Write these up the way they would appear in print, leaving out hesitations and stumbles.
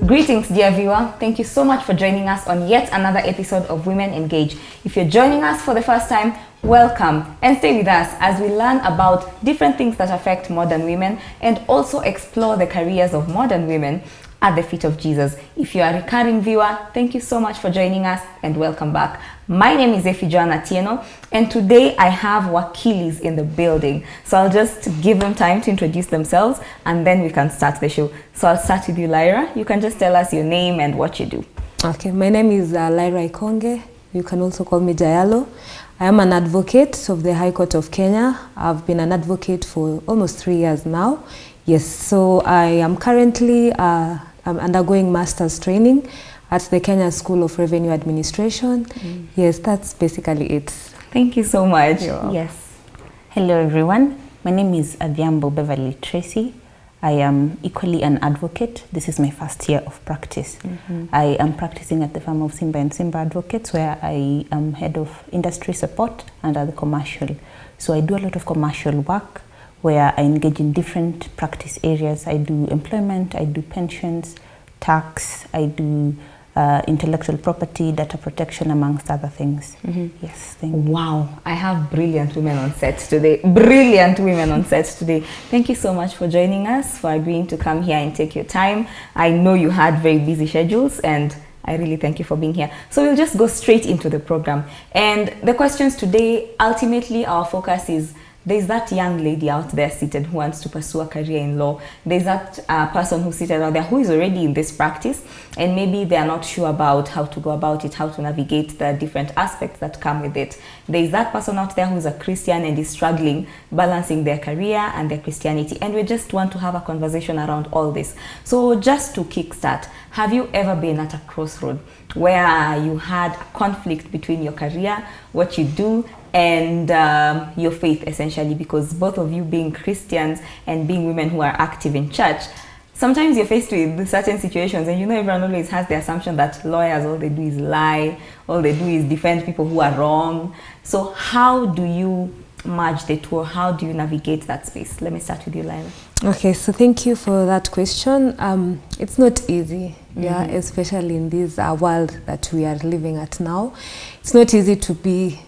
Greetings, dear viewer. Thank you so much for joining us on yet another episode of Women Engage. If you're joining us for the first time, welcome and stay with us as we learn about different things that affect modern women and also explore the careers of modern women at the feet of Jesus. If you are a recurring viewer, thank you so much for joining us and welcome back. My name is Efi Joanna Tieno, and today I have Wakilis in the building. So I'll just give them time to introduce themselves and then we can start the show. So I'll start with you, Lyra. You can just tell us your name and what you do. Okay, my name is Lyra Ikonge. You can also call me Jayalo. I am an advocate of the High Court of Kenya. I've been an advocate for almost 3 years now. Yes, so I am currently I'm undergoing master's training at the Kenya School of Revenue Administration. Yes, that's basically it. Thank you so much. Yes. Hello everyone. My name is Adhiambo Beverly Tracy. I am equally an advocate. This is my first year of practice. I am practicing at the firm of Simba and Simba Advocates, where I am head of industry support and the commercial. So I do a lot of commercial work where I engage in different practice areas. I do employment, I do pensions, tax, I do intellectual property, data protection, amongst other things. Yes, thank you. Wow, I have brilliant women on set today. Brilliant women on set today. Thank you so much for joining us, for agreeing to come here and take your time. I know you had very busy schedules and I really thank you for being here. So we'll just go straight into the program. And the questions today, ultimately our focus is, there's that young lady out there seated who wants to pursue a career in law. There's that person who's seated out there who is already in this practice and maybe they're not sure about how to go about it, how to navigate the different aspects that come with it. There's that person out there who's a Christian and is struggling, balancing their career and their Christianity. And we just want to have a conversation around all this. So just to kickstart, have you ever been at a crossroad where you had a conflict between your career, what you do, and your faith, essentially, because both of you being Christians and being women who are active in church, sometimes you're faced with certain situations, and you know everyone always has the assumption that lawyers, all they do is lie, all they do is defend people who are wrong. So how do you merge the two, or how do you navigate that space? Let me start with you, Lyra. Okay, so thank you for that question. It's not easy, especially in this world that we are living at now. It's not easy to be,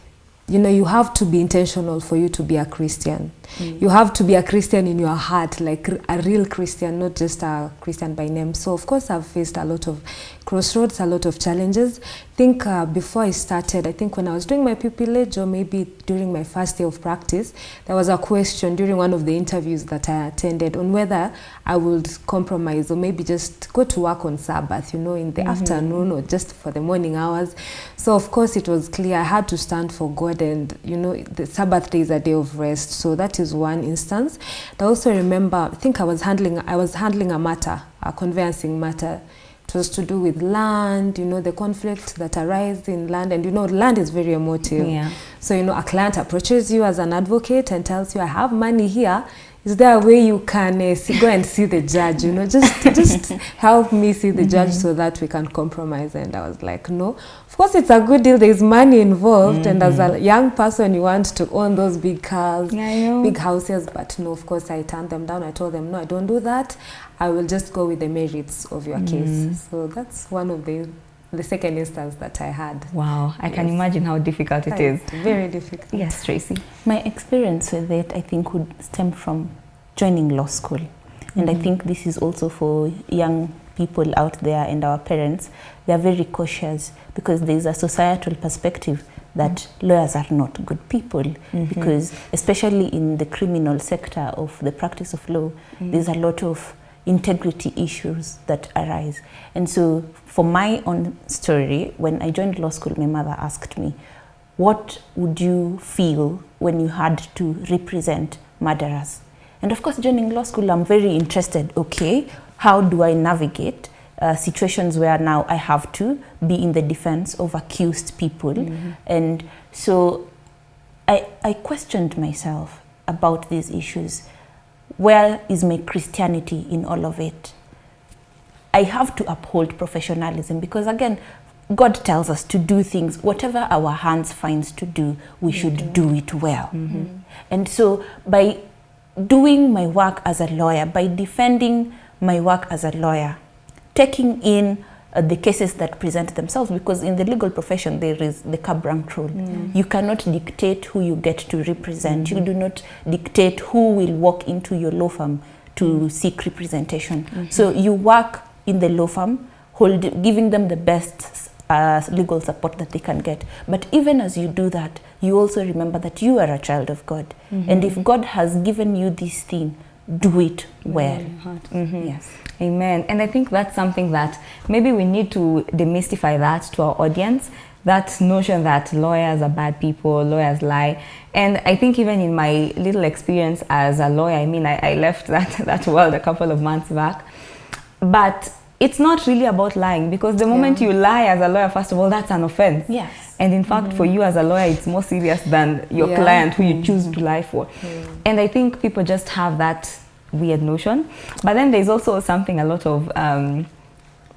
you have to be intentional for you to be a Christian. You have to be a Christian in your heart, like a real Christian, not just a Christian by name. So of course I've faced a lot of crossroads, a lot of challenges. I think before I started, I think when I was doing my pupillage or maybe during my first year of practice, there was a question during one of the interviews that I attended on whether I would compromise or maybe just go to work on Sabbath, in the afternoon or just for the morning hours. So of course it was clear I had to stand for God, and the Sabbath day is a day of rest. So that is one instance. I also remember, I think I was handling a matter, a conveyancing matter. It was to do with land, the conflict that arises in land, and land is very emotive. Yeah. So a client approaches you as an advocate and tells you, I have money here. Is there a way you can go and see the judge? Just help me see the judge so that we can compromise. And I was like, no. Of course, it's a good deal. There's money involved. And as a young person, you want to own those big cars, big houses. But no, of course, I turned them down. I told them, no, I don't do that. I will just go with the merits of your case. So that's one of the second instance that I had. Wow, I can imagine how difficult it is. Very difficult. Yes, Tracy. My experience with it, I think, would stem from joining law school. And I think this is also for young people out there and our parents. They are very cautious because there's a societal perspective that lawyers are not good people, because especially in the criminal sector of the practice of law, there's a lot of integrity issues that arise. And so for my own story, when I joined law school, my mother asked me, what would you feel when you had to represent murderers? And of course, joining law school, I'm very interested, okay, how do I navigate situations where now I have to be in the defense of accused people? And so I questioned myself about these issues. Where is my Christianity in all of it? I have to uphold professionalism because, again, God tells us to do things, whatever our hands finds to do, we should do it well. And so by doing my work as a lawyer, by defending my work as a lawyer, taking in the cases that present themselves, because in the legal profession there is the cab rank rule. You cannot dictate who you get to represent. You do not dictate who will walk into your law firm to seek representation. So you work in the law firm, giving them the best legal support that they can get. But even as you do that, you also remember that you are a child of God. And if God has given you this thing, do it well. Yes. Amen. And I think that's something that maybe we need to demystify that to our audience, that notion that lawyers are bad people, lawyers lie. And I think even in my little experience as a lawyer, I mean, I left that world a couple of months back. But it's not really about lying, because the moment you lie as a lawyer, first of all, that's an offense. Yes. And in fact, for you as a lawyer, it's more serious than your client who you choose to lie for. And I think people just have that weird notion. But then there's also something a lot of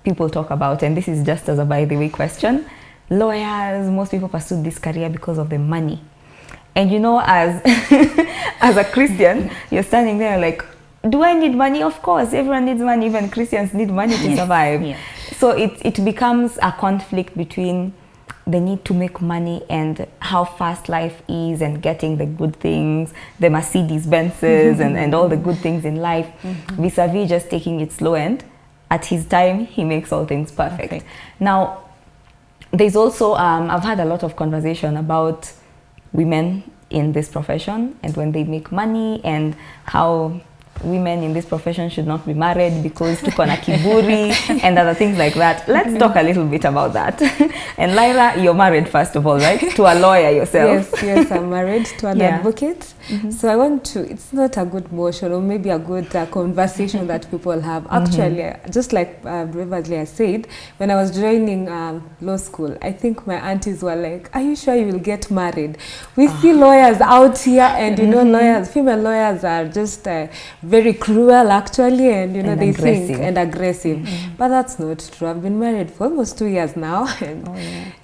people talk about, and this is just as a by the way question. Lawyers, most people pursue this career because of the money. And you know, as as a Christian, you're standing there like, do I need money? Of course, everyone needs money. Even Christians need money to survive. So it becomes a conflict between the need to make money and how fast life is, and getting the good things, the Mercedes Benzes and all the good things in life, vis-a-vis just taking it slow, and at his time he makes all things perfect. Now there's also I've had a lot of conversation about women in this profession and when they make money, and how women in this profession should not be married because tuko na kiburi and other things like that. Let's talk a little bit about that. And Lyra, you're married first of all, right? To a lawyer yourself. Yes, I'm married to an advocate. So I want to, it's not a good motion or maybe a good conversation that people have. Actually, just like Beverly has said, when I was joining law school, I think my aunties were like, are you sure you will get married? We see lawyers out here, and you know, lawyers, female lawyers are just very cruel actually, and you know, they think and aggressive. But that's not true. I've been married for almost 2 years now, and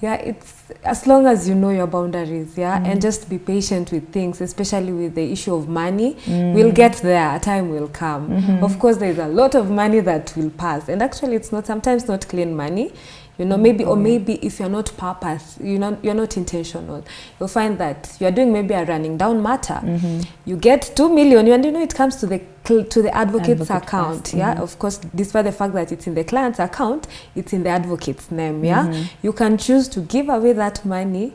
it's as long as you know your boundaries, and just be patient with things, especially with the issue of money. We'll get there, a time will come. Of course, there's a lot of money that will pass, and actually it's not, sometimes not clean money. You know, maybe, or maybe if you're not purpose, you're not intentional, you'll find that you're doing maybe a running down matter. You get 2 million, and you know, it comes to the advocate's account. Of course, despite the fact that it's in the client's account, it's in the advocate's name. You can choose to give away that money,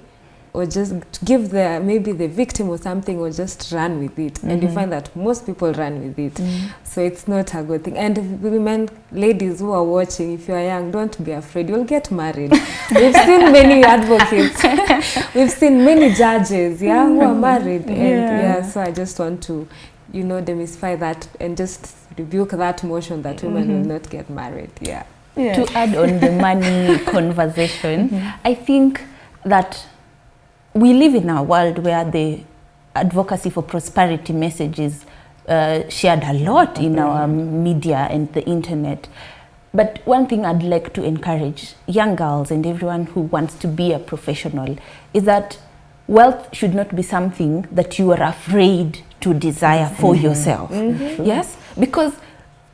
or just give maybe the victim or something, or just run with it. And you find that most people run with it. So it's not a good thing. And women, ladies who are watching, if you are young, don't be afraid, you'll get married. We've seen many advocates, we've seen many judges, who are married. And so I just want to, you know, demystify that and just rebuke that motion that women will not get married. To add on the money conversation, I think that we live in a world where the advocacy for prosperity message is shared a lot in our media and the internet. But one thing I'd like to encourage young girls and everyone who wants to be a professional is that wealth should not be something that you are afraid to desire for yourself. Yes? Because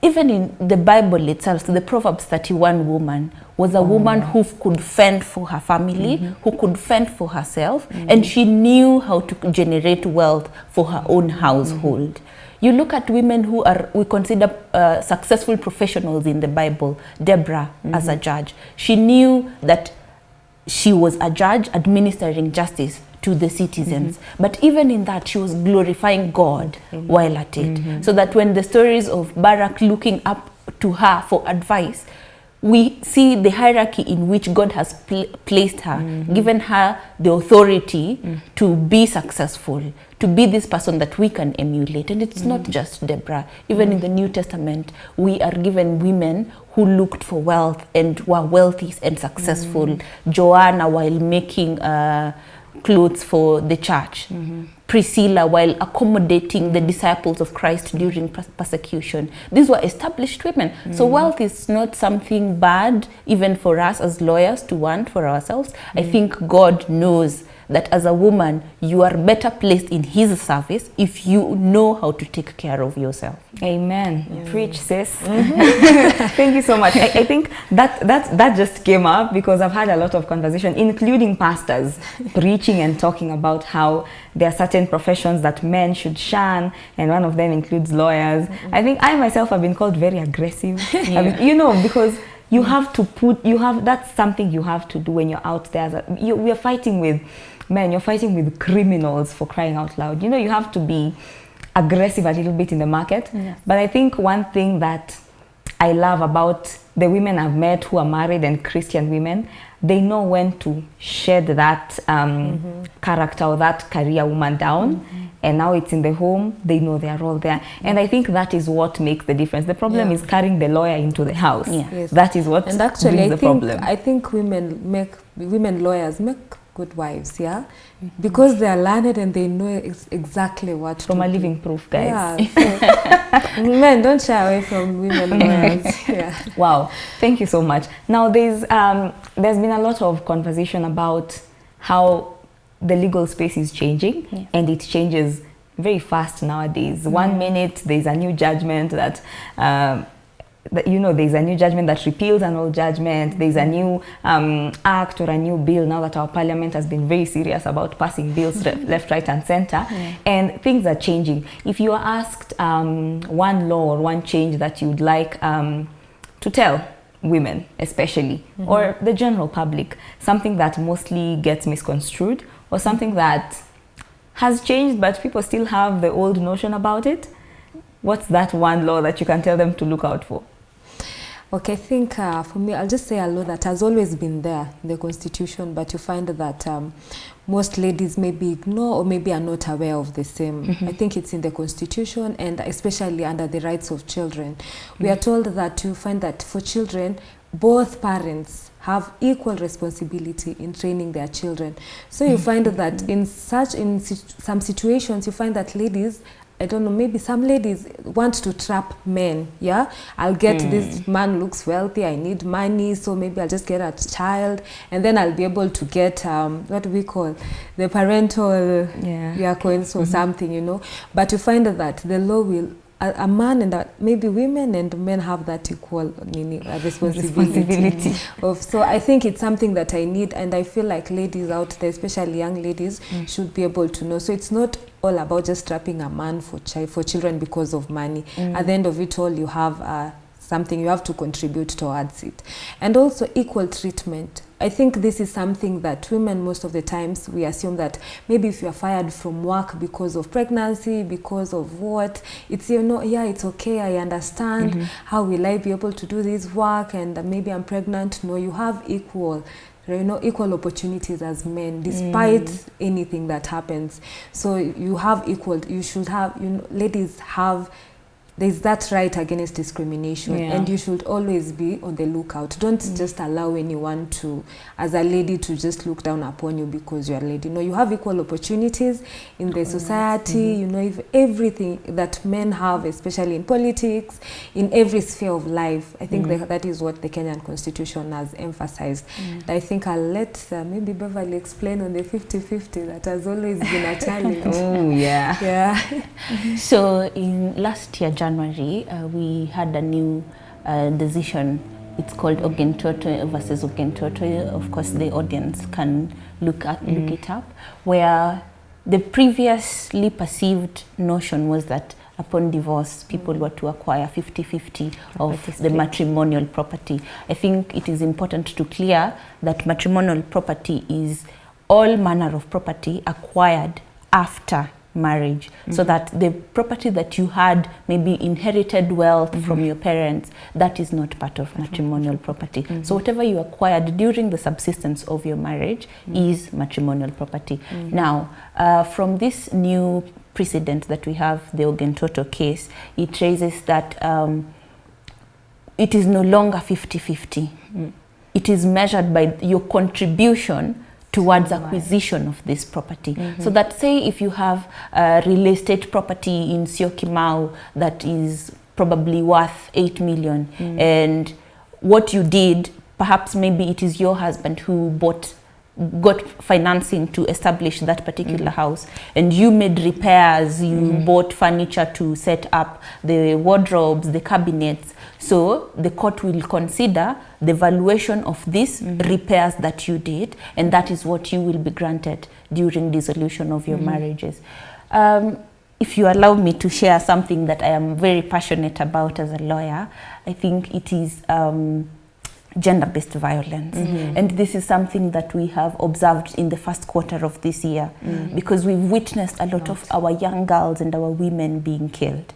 even in the Bible itself, the Proverbs 31 woman was a woman who could fend for her family, who could fend for herself, and she knew how to generate wealth for her own household. You look at women who we consider successful professionals in the Bible. Deborah as a judge. She knew that she was a judge administering justice to the citizens. But even in that, she was glorifying God while at it. So that when the stories of Barak looking up to her for advice, we see the hierarchy in which God has placed her, given her the authority to be successful, to be this person that we can emulate. And it's not just Deborah. Even in the New Testament, we are given women who looked for wealth and were wealthy and successful. Joanna, while making clothes for the church, Priscilla while accommodating the disciples of Christ during persecution. These were established women. So wealth is not something bad, even for us as lawyers to want for ourselves. I think God knows that as a woman, you are better placed in his service if you know how to take care of yourself. Amen. Preach, sis. Thank you so much. I think that just came up because I've had a lot of conversation, including pastors, preaching and talking about how there are certain professions that men should shun, and one of them includes lawyers. I think I myself have been called very aggressive. I mean, you know, because you have to that's something you have to do when you're out there. We are fighting with men, you're fighting with criminals, for crying out loud. You know, you have to be aggressive a little bit in the market. Yes. But I think one thing that I love about the women I've met who are married and Christian women, they know when to shed that character or that career woman down. And now it's in the home, they know their role there. And I think that is what makes the difference. The problem is carrying the lawyer into the house. Yes. That is what And actually, brings the problem. I think women lawyers make good wives, because they are learned and they know exactly what From to a do. living proof, guys. Yeah, so, men, don't shy away from women lawyers. Yeah. Wow, thank you so much. Now, there's been a lot of conversation about how the legal space is changing, and it changes very fast nowadays. 1 minute there's a new judgment that there's a new judgment that repeals an old judgment. There's a new act or a new bill now that our parliament has been very serious about passing bills left, right, and center. And things are changing. If you are asked one law or one change that you'd like to tell women, especially, or the general public, something that mostly gets misconstrued, or something that has changed but people still have the old notion about it, what's that one law that you can tell them to look out for? Okay, I think for me, I'll just say a law that has always been there in the Constitution, but you find that most ladies maybe ignore or maybe are not aware of the same. I think it's in the Constitution, and especially under the rights of children. We are told that you find that for children, both parents have equal responsibility in training their children. So you find that in some situations, you find that ladies, I don't know, maybe some ladies want to trap men, I'll get this man looks wealthy, I need money, so maybe I'll just get a child, and then I'll be able to get, what do we call, the parental coins or something, But you find that the law will, a man and maybe women and men have that equal responsibility. So I think it's something that I need, and I feel like ladies out there, especially young ladies, should be able to know. So it's not all about just trapping a man for children because of money. At the end of it all, you have something you have to contribute towards it. And also equal treatment. I think this is something that women, most of the times, we assume that maybe if you are fired from work because of pregnancy, because of what, it's, it's okay, I understand. How will I be able to do this work? And maybe I'm pregnant. No, you have equal opportunities as men, despite anything that happens. So you should have, ladies have, there's that right against discrimination, and you should always be on the lookout. Don't just allow anyone to, as a lady, to just look down upon you because you're a lady. No, you have equal opportunities in the society, if everything that men have, especially in politics, in every sphere of life. I think that is what the Kenyan Constitution has emphasized. I think I'll let maybe Beverly explain on the 50-50 that has always been a challenge. Oh, yeah. So in last year, January, we had a new decision. It's called Ogentoto versus Ogentoto. Of course, the audience can look it up, where the previously perceived notion was that upon divorce, people were to acquire 50-50 of the matrimonial property. I think it is important to clear that matrimonial property is all manner of property acquired after marriage, so that the property that you had, maybe inherited wealth from your parents, that is not part of matrimonial property. So whatever you acquired during the subsistence of your marriage is matrimonial property. Now, from this new precedent that we have, the Ogentoto case, it raises that it is no longer 50-50. It is measured by your contribution towards acquisition of this property. So that, say if you have a real estate property in Syokimau that is probably worth 8 million, and what you did, perhaps maybe it is your husband who got financing to establish that particular house, and you made repairs, you bought furniture to set up the wardrobes, the cabinets. So the court will consider the valuation of these repairs that you did, and that is what you will be granted during dissolution of your marriages. If you allow me to share something that I am very passionate about as a lawyer, I think it is gender-based violence. And this is something that we have observed in the first quarter of this year, because we've witnessed a lot of our young girls and our women being killed.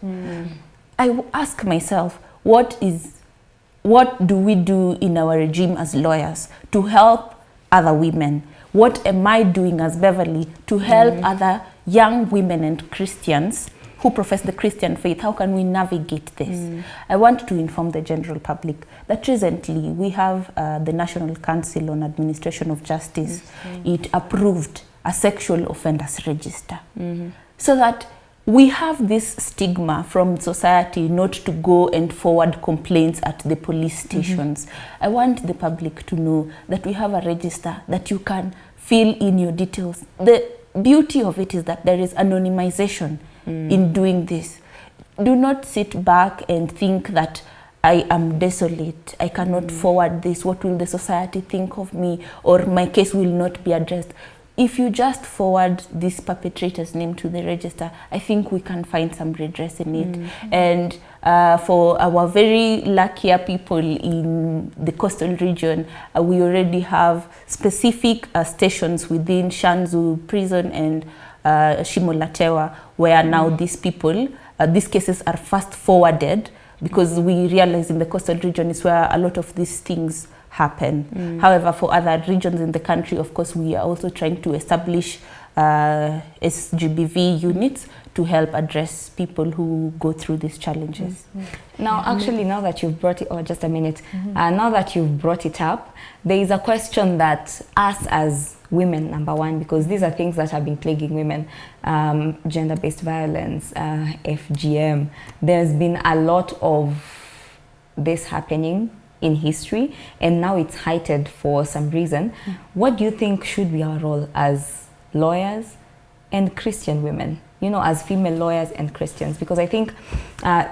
I ask myself, what do we do in our regime as lawyers to help other women? What am I doing as Beverly to help other young women and Christians who profess the Christian faith? How can we navigate this? I want to inform the general public that recently we have the National Council on Administration of Justice. It approved a sexual offenders register, so that we have this stigma from society not to go and forward complaints at the police stations. I want the public to know that we have a register that you can fill in your details. The beauty of it is that there is anonymization in doing this. Do not sit back and think that I am desolate, I cannot forward this, what will the society think of me, or my case will not be addressed. If you just forward this perpetrator's name to the register, I think we can find some redress in it. And for our very luckier people in the coastal region, we already have specific stations within Shanzu prison and Shimolatewa, where now these people, these cases are fast forwarded, because we realize in the coastal region is where a lot of these things happen. However, for other regions in the country, of course, we are also trying to establish SGBV units to help address people who go through these challenges. Now, actually, now that you've brought it, just a minute, now that you've brought it up, there is a question that us as women, number one, because these are things that have been plaguing women, gender-based violence, FGM. There's been a lot of this happening in history, and now it's heightened for some reason. What do you think should be our role as lawyers and Christian women, you know, as female lawyers and Christians? Because I think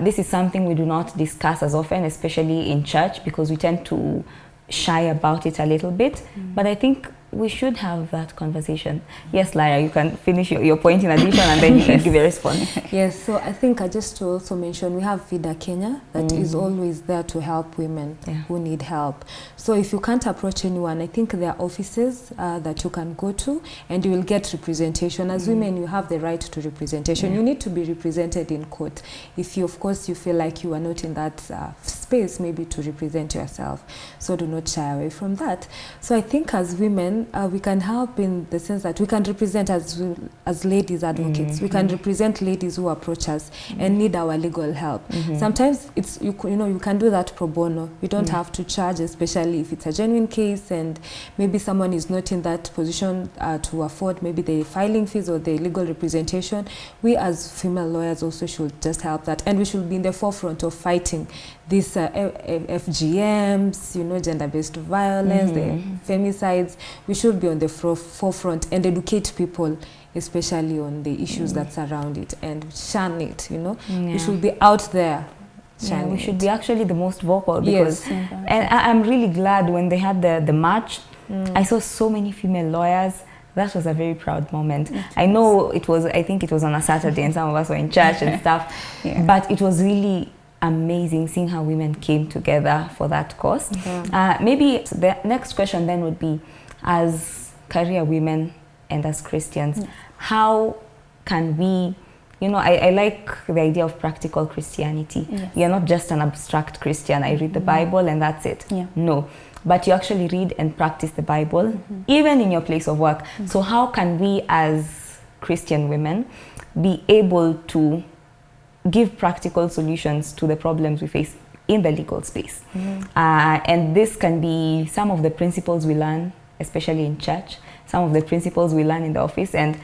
this is something we do not discuss as often, especially in church, because we tend to shy about it a little bit. But I think we should have that conversation. Yes, Lara, you can finish your point in addition, and then you can give a response. Yes, so I think just to also mention, we have FIDA Kenya that is always there to help women who need help. So if you can't approach anyone, I think there are offices that you can go to, and you will get representation. As women, you have the right to representation. You need to be represented in court. If you, of course, you feel like you are not in that space, maybe to represent yourself. So do not shy away from that. So I think as women, we can help in the sense that we can represent as ladies advocates. We can represent ladies who approach us and need our legal help. Sometimes it's you know, you can do that pro bono. You don't have to charge, especially if it's a genuine case and maybe someone is not in that position to afford maybe the filing fees or the legal representation. We as female lawyers also should just help that, and we should be in the forefront of fighting these FGMs, you know, gender-based violence, the femicides. We should be on the forefront and educate people, especially on the issues that surround it, and shun it, you know. We should be out there. We should be actually the most vocal, because and I'm really glad when they had the march. I saw so many female lawyers. That was a very proud moment. I know it was, I think it was on a Saturday and some of us were in church and stuff, but it was really amazing seeing how women came together for that cause. Maybe the next question then would be, as career women and as Christians, how can we, you know, I like the idea of practical Christianity. You're not just an abstract Christian, I read the Bible and that's it. No, but you actually read and practice the Bible, even in your place of work. So how can we as Christian women be able to give practical solutions to the problems we face in the legal space? And this can be some of the principles we learn, especially in church, some of the principles we learn in the office, and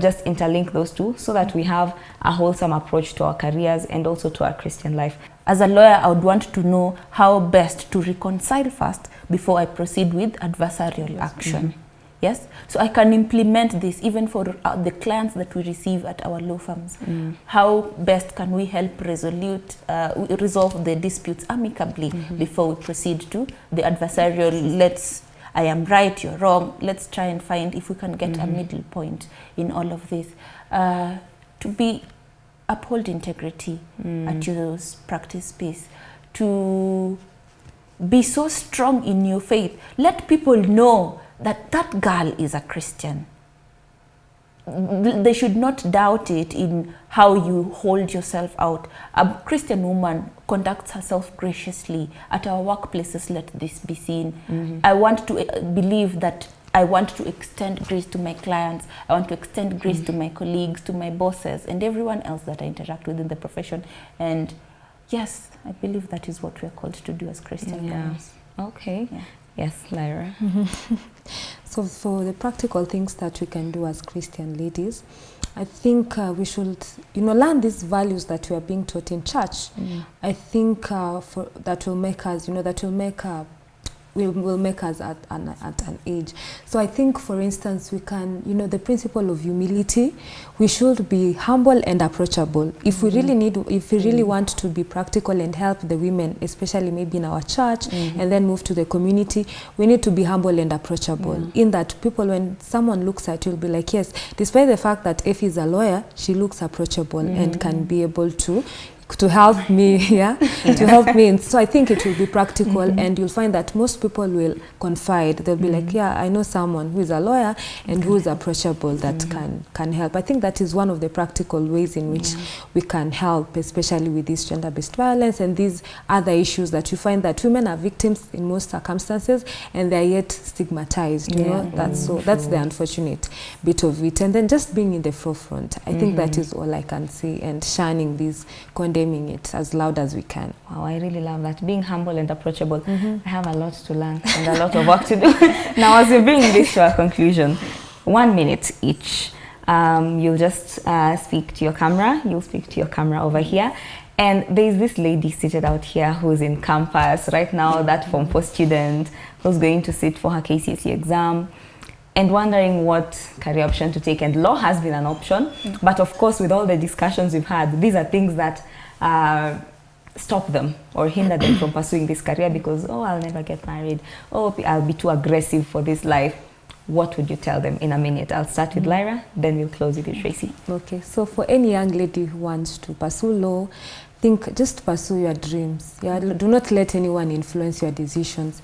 just interlink those two so that we have a wholesome approach to our careers and also to our Christian life. As a lawyer, I would want to know how best to reconcile first before I proceed with adversarial action. Yes, so I can implement this even for the clients that we receive at our law firms. How best can we help resolve the disputes amicably before we proceed to the adversarial, I am right, you're wrong, let's try and find if we can get a middle point in all of this. To uphold integrity at your practice space, to be so strong in your faith. Let people know that girl is a Christian. They should not doubt it in how you hold yourself out. A Christian woman conducts herself graciously. At our workplaces, let this be seen. I want to believe that I want to extend grace to my clients. I want to extend grace to my colleagues, to my bosses, and everyone else that I interact with in the profession. And yes, I believe that is what we are called to do as Christian lawyers. Okay. Yeah. Yes, Lyra. So for the practical things that we can do as Christian ladies, I think we should, learn these values that we are being taught in church. I think that will make us, will make us at an age. So I think, for instance, we can, the principle of humility, we should be humble and approachable. If we really want to be practical and help the women, especially maybe in our church, and then move to the community, we need to be humble and approachable. In that people, when someone looks at you, will be like, yes, despite the fact that Effie is a lawyer, she looks approachable and can be able to help me, to help me. And so I think it will be practical, and you'll find that most people will confide. They'll be like, yeah, I know someone who is a lawyer and who is approachable that can help. I think that is one of the practical ways in which we can help, especially with this gender-based violence and these other issues that you find that women are victims in most circumstances and they're yet stigmatized. That's the unfortunate bit of it. And then just being in the forefront. I think that is all I can say, and shining these condemning it as loud as we can. Wow, I really love that. Being humble and approachable. I have a lot to learn and a lot of work to do. Now, as we bring this to a conclusion, 1 minute each. You'll just speak to your camera. You'll speak to your camera over here. And there's this lady seated out here who's in campus right now, that Form 4 student who's going to sit for her KCSE exam and wondering what career option to take. And law has been an option. But of course, with all the discussions we've had, these are things that stop them or hinder them from pursuing this career because, I'll never get married. I'll be too aggressive for this life. What would you tell them in a minute? I'll start with Lyra, then we'll close with you, Tracy. Okay, so for any young lady who wants to pursue law, just pursue your dreams. Do not let anyone influence your decisions.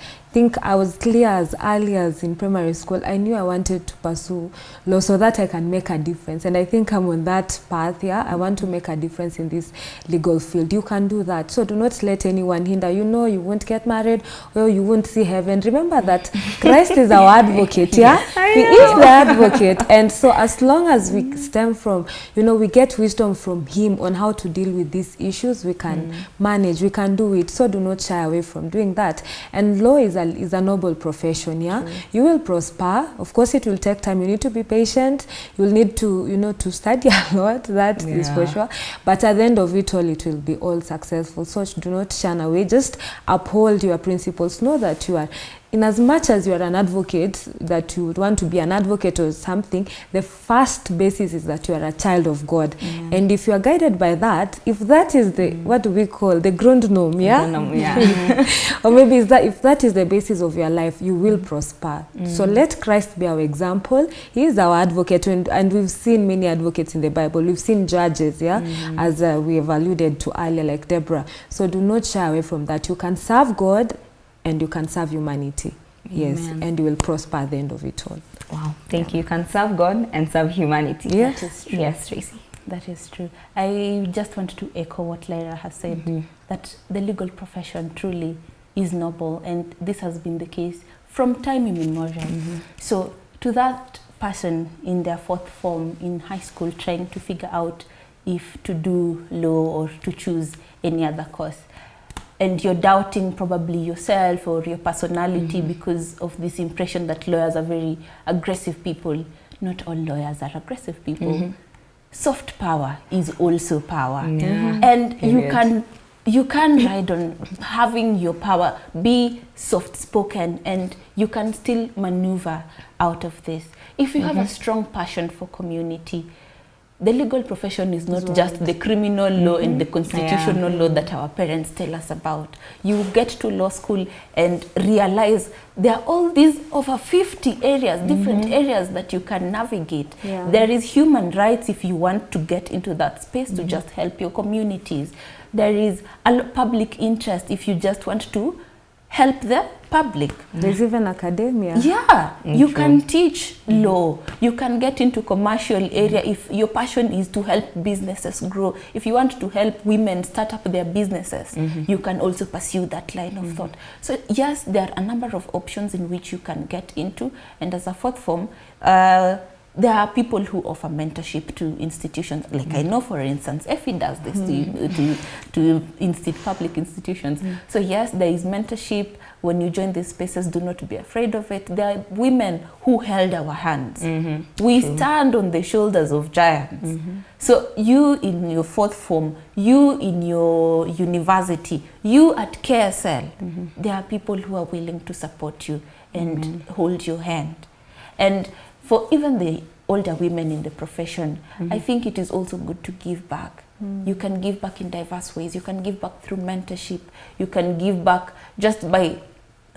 I was clear as early as in primary school. I knew I wanted to pursue law so that I can make a difference. And I think I'm on that path. I want to make a difference in this legal field. You can do that. So do not let anyone hinder. You won't get married or you won't see heaven. Remember that Christ is our advocate. He is the advocate. And so as long as we stem from, we get wisdom from him on how to deal with these issues, we can manage, we can do it. So do not shy away from doing that. And law is a noble profession. You will prosper. Of course, it will take time. You need to be patient. You will need to to study a lot. That is for sure. But at the end of it all, it will be all successful. So do not shun away. Just uphold your principles. Know that you are, in as much as you are an advocate, that you would want to be an advocate or something, the first basis is that you are a child of God. And if you are guided by that, if that is the, what do we call, the grundnorm, or maybe if that is the basis of your life, you will prosper. So let Christ be our example. He is our advocate, and we've seen many advocates in the Bible. We've seen judges, as we have alluded to earlier, like Deborah. So do not shy away from that. You can serve God and you can serve humanity. Yes, and you will prosper at the end of it all. Wow, thank you. You can serve God and serve humanity. Yes, that is true. Yes, Tracy. That is true. I just want to echo what Lyra has said, that the legal profession truly is noble, and this has been the case from time immemorial. So to that person in their 4th form in high school trying to figure out if to do law or to choose any other course, and you're doubting probably yourself or your personality because of this impression that lawyers are very aggressive people. Not all lawyers are aggressive people. Soft power is also power. And you can ride on having your power, be soft spoken, and you can still maneuver out of this. If you have a strong passion for community, the legal profession is not just the criminal law and the constitutional law that our parents tell us about. You get to law school and realize there are all these over 50 areas, different areas that you can navigate. There is human rights if you want to get into that space to just help your communities. There is a public interest if you just want to help the public. There's even academia. You can teach law. You can get into commercial area if your passion is to help businesses grow. If you want to help women start up their businesses, you can also pursue that line of thought. So yes, there are a number of options in which you can get into, and as a fourth form, there are people who offer mentorship to institutions. Like I know, for instance, EFI does this to public institutions. So yes, there is mentorship. When you join these spaces, do not be afraid of it. There are women who held our hands. We stand on the shoulders of giants. So you in your fourth form, you in your university, you at KSL, there are people who are willing to support you and hold your hand. And for even the older women in the profession, I think it is also good to give back. You can give back in diverse ways. You can give back through mentorship. You can give back just by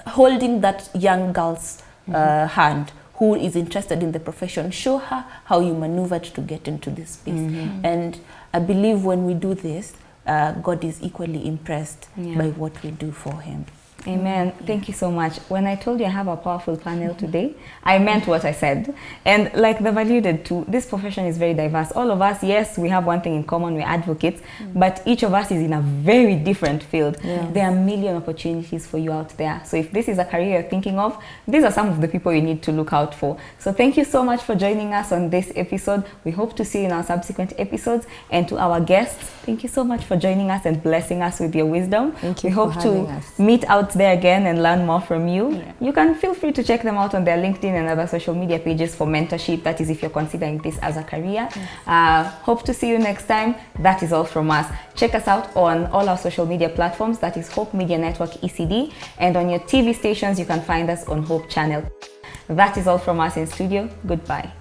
holding that young girl's hand who is interested in the profession. Show her how you maneuvered to get into this space. And I believe when we do this, God is equally impressed by what we do for him. Amen. Thank you so much. When I told you I have a powerful panel today, I meant what I said. And like the alluded to, this profession is very diverse. All of us, yes, we have one thing in common, we're advocates, but each of us is in a very different field. There are a million opportunities for you out there. So if this is a career you're thinking of, these are some of the people you need to look out for. So thank you so much for joining us on this episode. We hope to see you in our subsequent episodes. And to our guests, thank you so much for joining us and blessing us with your wisdom. Thank you. We hope to meet out there again and learn more from you. You can feel free to check them out on their LinkedIn and other social media pages for mentorship. That is if you're considering this as a career. Hope to see you next time. That is all from us. Check us out on all our social media platforms. That is Hope Media Network ECD, and on your TV stations you can find us on Hope Channel. That is all from us in studio. Goodbye.